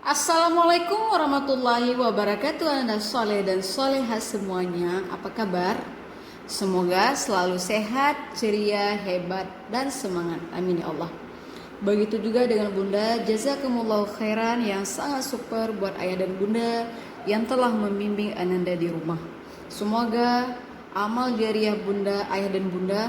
Assalamualaikum warahmatullahi wabarakatuh. Anda soleh dan soleha semuanya. Apa kabar? Semoga selalu sehat, ceria, hebat, dan semangat. Amin ya Allah. Begitu juga dengan Bunda, jazakumullahu khairan yang sangat super buat ayah dan bunda yang telah membimbing Ananda di rumah. Semoga amal jariah bunda, ayah dan bunda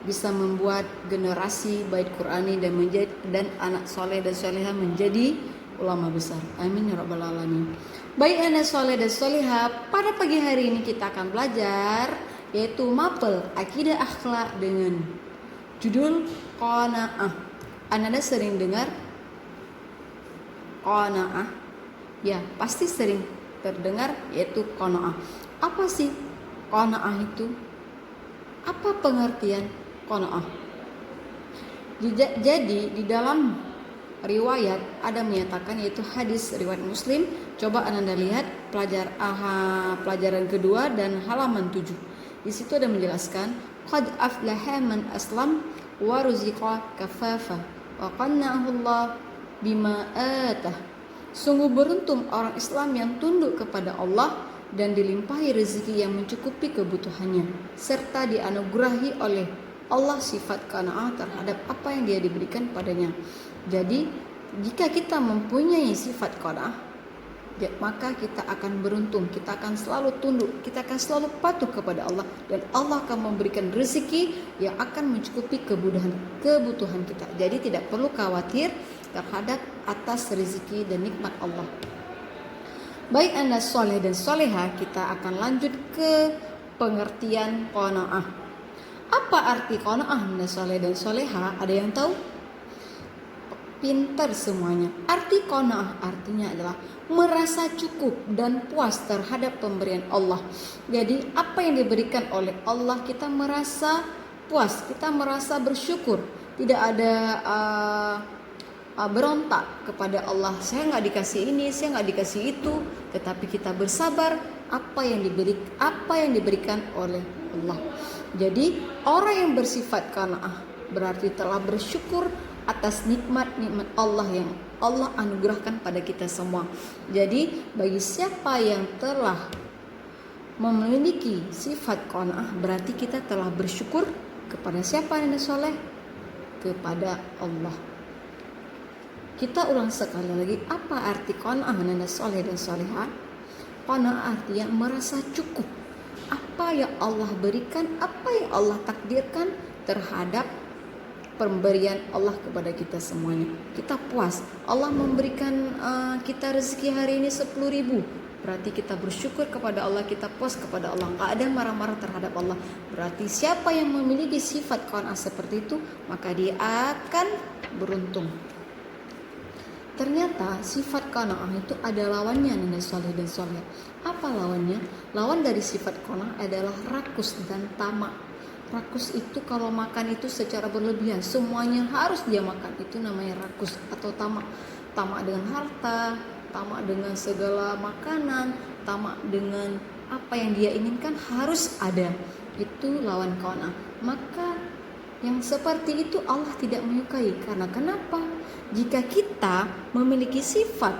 bisa membuat generasi bait Qurani dan anak soleh dan soleha menjadi ulama besar. Amin ya rabbal alamin. Baik anak soleh dan soleha, pada pagi hari ini kita akan belajar yaitu mapel akidah akhlak dengan judul qanaah. Anda sering dengar qanaah? Ya, pasti sering terdengar yaitu qanaah. Apa sih qanaah itu? Apa pengertian qanaah? Jadi di dalam riwayat ada menyatakan yaitu hadis riwayat Muslim. Coba Anda lihat pelajaran kedua dan halaman 7. Di situ ada menjelaskan qad aflaha man aslam wa ruziqa kafafa wa qanna'ahu Allah bima atah. Sungguh beruntung orang Islam yang tunduk kepada Allah dan dilimpahi rezeki yang mencukupi kebutuhannya serta dianugerahi oleh Allah sifat qanaah terhadap apa yang dia diberikan padanya. Jadi jika kita mempunyai sifat qanaah, maka kita akan beruntung, kita akan selalu tunduk, kita akan selalu patuh kepada Allah, dan Allah akan memberikan rezeki yang akan mencukupi kebutuhan kita. Jadi tidak perlu khawatir terhadap atas rezeki dan nikmat Allah. Baik Anda soleh dan soleha, kita akan lanjut ke pengertian qanaah. Apa arti qanaah Anda soleh dan soleha? Ada yang tahu? Pintar semuanya. Arti qanaah artinya adalah merasa cukup dan puas terhadap pemberian Allah. Jadi apa yang diberikan oleh Allah kita merasa puas, kita merasa bersyukur. Tidak ada berontak kepada Allah, saya nggak dikasih ini, saya nggak dikasih itu, tetapi kita bersabar apa yang diberikan oleh Allah. Jadi orang yang bersifat qanaah berarti telah bersyukur atas nikmat-nikmat Allah yang Allah anugerahkan pada kita semua. Jadi bagi siapa yang telah memiliki sifat qanaah berarti kita telah bersyukur kepada siapa yang soleh? Kepada Allah. Kita ulang sekali lagi, apa arti qanaah nanda soleh dan soleha? Qanaah artinya merasa cukup apa yang Allah berikan, apa yang Allah takdirkan terhadap pemberian Allah kepada kita semuanya. Kita puas. Allah memberikan kita rezeki hari ini 10.000. Berarti kita bersyukur kepada Allah, kita puas kepada Allah. Gak ada marah-marah terhadap Allah. Berarti siapa yang memiliki sifat qanaah seperti itu, maka dia akan beruntung. Ternyata sifat qanaah itu ada lawannya nih soleh dan soleh. Apa lawannya? Lawan dari sifat qanaah adalah rakus dan tamak. Rakus itu kalau makan itu secara berlebihan, semuanya harus dia makan, itu namanya rakus atau tamak. Tamak dengan harta, tamak dengan segala makanan, tamak dengan apa yang dia inginkan harus ada. Itu lawan qanaah. Maka yang seperti itu Allah tidak menyukai. Karena kenapa? Jika kita memiliki sifat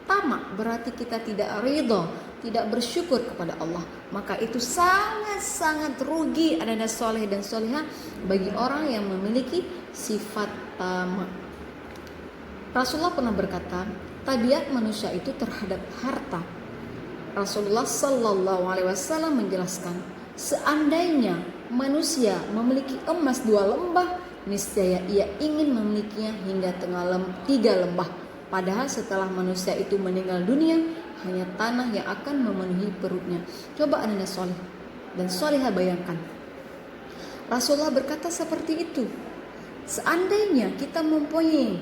tamak, berarti kita tidak ridha, tidak bersyukur kepada Allah. Maka itu sangat-sangat rugi anak soleh dan soleha bagi orang yang memiliki sifat tamak. Rasulullah pernah berkata, tabiat manusia itu terhadap harta. Rasulullah Sallallahu Alaihi Wasallam menjelaskan, seandainya manusia memiliki emas 2 lembah, niscaya ia ingin memilikinya hingga 3 lembah. Padahal setelah manusia itu meninggal dunia, hanya tanah yang akan memenuhi perutnya. Coba Anda soleh dan soleha bayangkan. Rasulullah berkata seperti itu. Seandainya kita mempunyai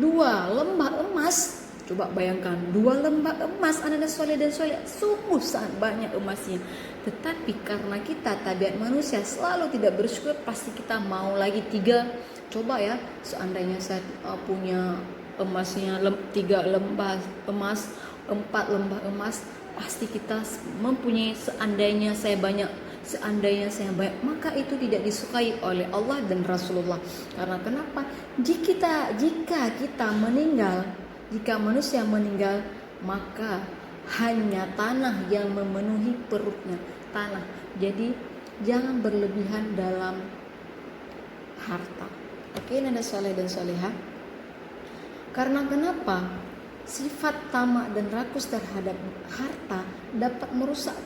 2 lembah emas, coba bayangkan 2 lembah emas Anda soleh dan soleha, sungguh sangat banyak emasnya. Tetapi karena kita tabiat manusia selalu tidak bersyukur, pasti kita mau lagi 3. Coba ya, seandainya saya punya emasnya 3 lembah emas, 4 lembah emas, pasti kita mempunyai seandainya saya banyak, maka itu tidak disukai oleh Allah dan Rasulullah. Karena kenapa? Jika kita meninggal Jika manusia meninggal, maka hanya tanah yang memenuhi perutnya, tanah. Jadi jangan berlebihan dalam harta. Oke, nada soleh dan soleha. Karena kenapa? Sifat tamak dan rakus terhadap harta dapat merusak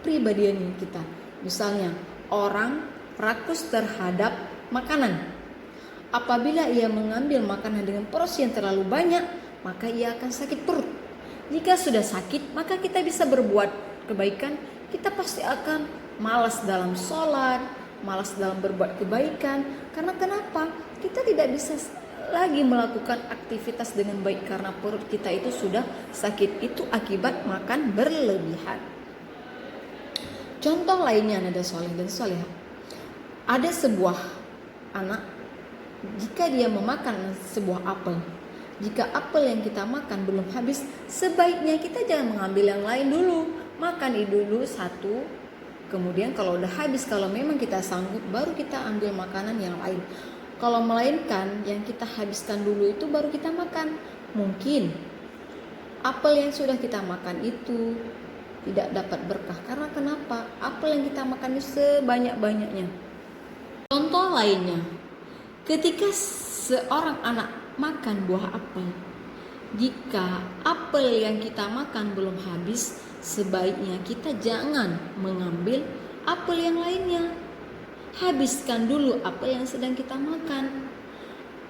kepribadian kita. Misalnya, orang rakus terhadap makanan. Apabila ia mengambil makanan dengan porsi yang terlalu banyak, maka ia akan sakit perut. Jika sudah sakit, maka kita bisa berbuat kebaikan. Kita pasti akan malas dalam sholat, malas dalam berbuat kebaikan. Karena kenapa? Kita tidak bisa lagi melakukan aktivitas dengan baik karena perut kita itu sudah sakit. Itu akibat makan berlebihan. Contoh lainnya nada soleh dan soleha. Ada sebuah anak, jika dia memakan sebuah apel, jika apel yang kita makan belum habis, sebaiknya kita jangan mengambil yang lain dulu. Makan dulu satu, kemudian kalau udah habis, kalau memang kita sanggup, baru kita ambil makanan yang lain. Kalau melainkan yang kita habiskan dulu itu baru kita makan. Mungkin apel yang sudah kita makan itu tidak dapat berkah. Karena kenapa? Apel yang kita makan itu sebanyak-banyaknya. Contoh lainnya, ketika seorang anak makan buah apel, jika apel yang kita makan belum habis, sebaiknya kita jangan mengambil apel yang lainnya. Habiskan dulu apel yang sedang kita makan.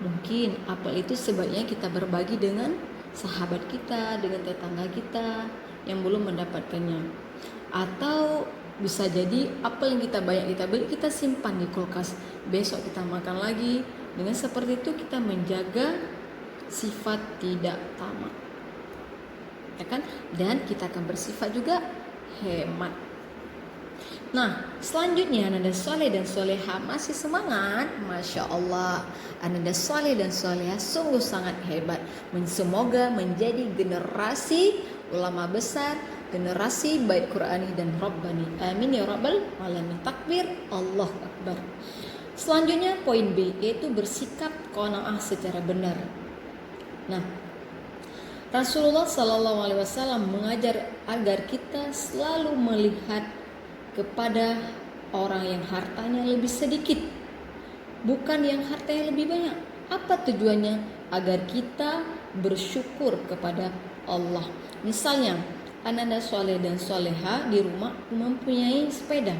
Mungkin apel itu sebaiknya kita berbagi dengan sahabat kita, dengan tetangga kita yang belum mendapatkannya. Atau bisa jadi apel yang kita beli, kita simpan di kulkas. Besok kita makan lagi. Dengan seperti itu kita menjaga sifat tidak tamak, ya kan? Dan kita akan bersifat juga hemat. Nah, selanjutnya nada soleh dan soleha masih semangat. Masya Allah, nada soleh dan soleha sungguh sangat hebat. Semoga menjadi generasi ulama besar, generasi baik Qurani dan Rabbani. Amin ya Rabbal alamin. Takbir, Allah Akbar. Selanjutnya poin B, yaitu bersikap qanaah secara benar. Nah, Rasulullah SAW mengajar agar kita selalu melihat kepada orang yang hartanya lebih sedikit, bukan yang hartanya lebih banyak. Apa tujuannya? Agar kita bersyukur kepada Allah. Misalnya, anak-anak soleh dan soleha di rumah mempunyai sepeda.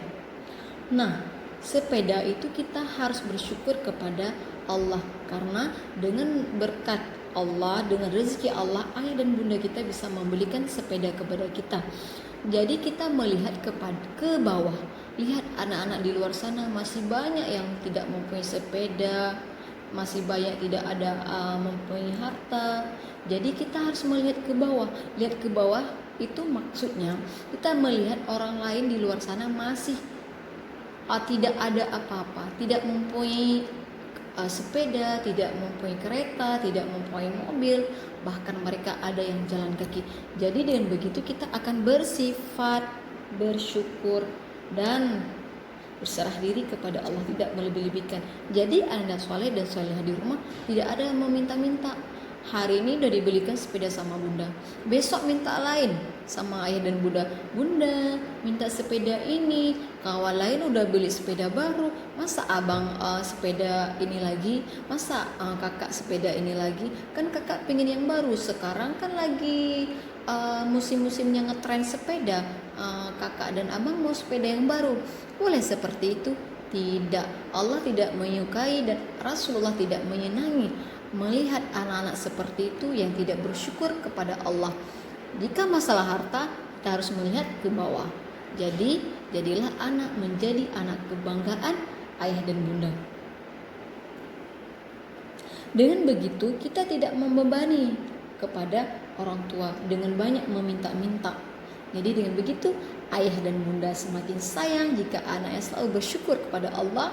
Nah, sepeda itu kita harus bersyukur kepada Allah, karena dengan berkat Allah, dengan rezeki Allah, ayah dan bunda kita bisa membelikan sepeda kepada kita. Jadi kita melihat ke bawah, lihat anak-anak di luar sana masih banyak yang tidak mempunyai sepeda, masih banyak tidak ada mempunyai harta. Jadi kita harus melihat ke bawah. Lihat ke bawah itu maksudnya kita melihat orang lain di luar sana masih tidak ada apa-apa, tidak mempunyai sepeda, tidak mempunyai kereta, tidak mempunyai mobil, bahkan mereka ada yang jalan kaki. Jadi dengan begitu kita akan bersifat bersyukur dan berserah diri kepada Allah, tidak melebih-lebihkan. Jadi anak soleh dan solehah di rumah tidak ada yang meminta-minta. Hari ini udah dibelikan sepeda sama bunda, besok minta lain sama ayah dan bunda. Bunda minta sepeda ini, kawan lain udah beli sepeda baru, masa abang sepeda ini lagi, masa kakak sepeda ini lagi. Kan kakak pengen yang baru, sekarang kan lagi musim-musimnya ngetren sepeda. Kakak dan abang mau sepeda yang baru. Boleh seperti itu? Tidak. Allah tidak menyukai dan Rasulullah tidak menyenangi melihat anak-anak seperti itu yang tidak bersyukur kepada Allah. Jika masalah harta, kita harus melihat ke bawah. Jadi, jadilah anak menjadi anak kebanggaan ayah dan bunda. Dengan begitu, kita tidak membebani kepada orang tua dengan banyak meminta-minta. Jadi dengan begitu, ayah dan bunda semakin sayang jika anaknya selalu bersyukur kepada Allah.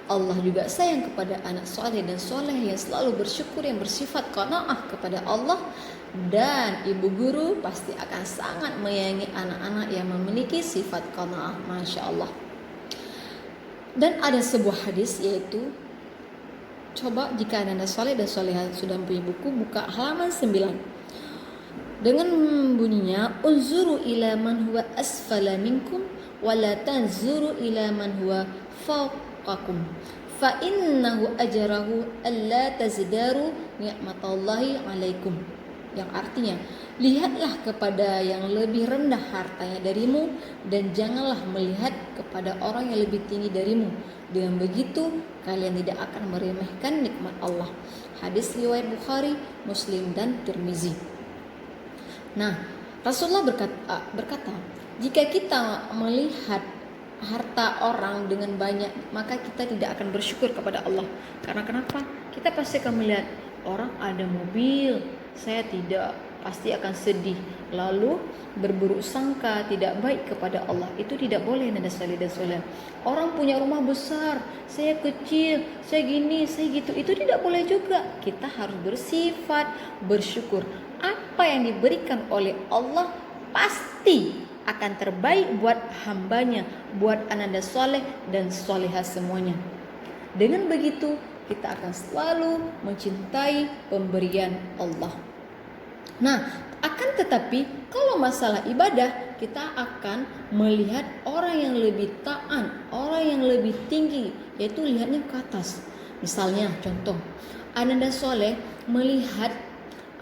Allah juga sayang kepada anak soleh dan soleh yang selalu bersyukur, yang bersifat qanaah kepada Allah. Dan ibu guru pasti akan sangat menyayangi anak-anak yang memiliki sifat qanaah. Masya Allah. Dan ada sebuah hadis, yaitu Coba jika Anda soleh dan soleha sudah mempunyai buku, buka halaman 9 dengan bunyinya unzuru ila man huwa asfala minkum wala tanzuru ila man huwa fawqakum fa innahu ajrahu alla tazdaru ni'matallahi alaikum, yang artinya lihatlah kepada yang lebih rendah hartanya darimu dan janganlah melihat kepada orang yang lebih tinggi darimu, dengan begitu kalian tidak akan meremehkan nikmat Allah. Hadis riwayat Bukhari, Muslim dan Tirmizi. Nah, Rasulullah berkata, jika kita melihat harta orang dengan banyak, maka kita tidak akan bersyukur kepada Allah. Karena kenapa? Kita pasti akan melihat orang ada mobil, saya tidak, pasti akan sedih. Lalu berburuk sangka, tidak baik kepada Allah. Itu tidak boleh, nanda salih dan soleh. Orang punya rumah besar, saya kecil, saya gini, saya gitu. Itu tidak boleh juga. Kita harus bersifat bersyukur. Apa yang diberikan oleh Allah pasti akan terbaik buat hambanya, buat ananda soleh dan soleha semuanya. Dengan begitu kita akan selalu mencintai pemberian Allah. Nah, akan tetapi kalau masalah ibadah, kita akan melihat orang yang lebih taat, orang yang lebih tinggi, yaitu lihatnya ke atas. Misalnya contoh, ananda soleh melihat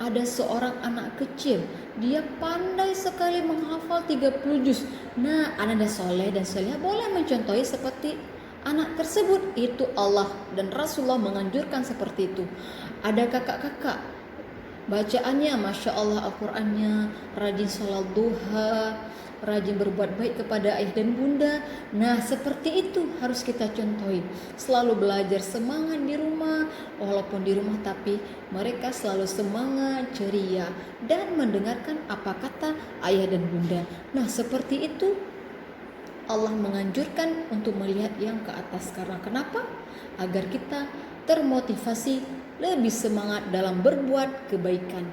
ada seorang anak kecil, dia pandai sekali menghafal 30 juz. Nah, ananda soleh dan soleha boleh mencontohi seperti anak tersebut. Itu Allah dan Rasulullah menganjurkan seperti itu. Ada kakak-kakak, bacaannya Masya Allah, Al-Qurannya, rajin sholat duha, rajin berbuat baik kepada ayah dan bunda. Nah, seperti itu harus kita contohi. Selalu belajar, semangat di rumah, walaupun di rumah tapi mereka selalu semangat, ceria, dan mendengarkan apa kata ayah dan bunda. Nah, seperti itu Allah menganjurkan untuk melihat yang ke atas. Karena kenapa? Agar kita termotivasi lebih semangat dalam berbuat kebaikan.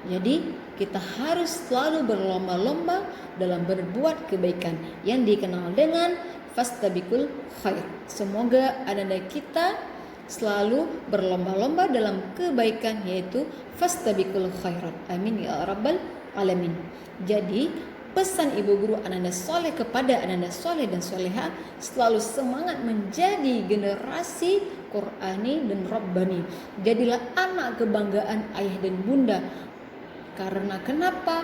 Jadi kita harus selalu berlomba-lomba dalam berbuat kebaikan yang dikenal dengan fastabiqul khair. Semoga ananda kita selalu berlomba-lomba dalam kebaikan, yaitu fastabiqul khairat. Amin ya rabbal alamin. Jadi pesan ibu guru ananda soleh kepada ananda soleh dan soleha, selalu semangat menjadi generasi Qur'ani dan Rabbani. Jadilah anak kebanggaan ayah dan bunda. Karena kenapa?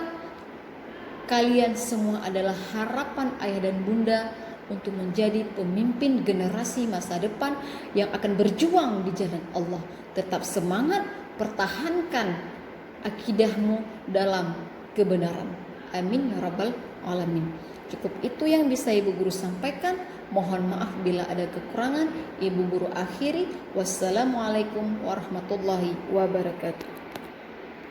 Kalian semua adalah harapan ayah dan bunda untuk menjadi pemimpin generasi masa depan yang akan berjuang di jalan Allah. Tetap semangat, pertahankan akidahmu dalam kebenaran. Amin ya rabbal alamin. Cukup itu yang bisa ibu guru sampaikan. Mohon maaf bila ada kekurangan. Ibu guru akhiri. Wassalamualaikum warahmatullahi wabarakatuh.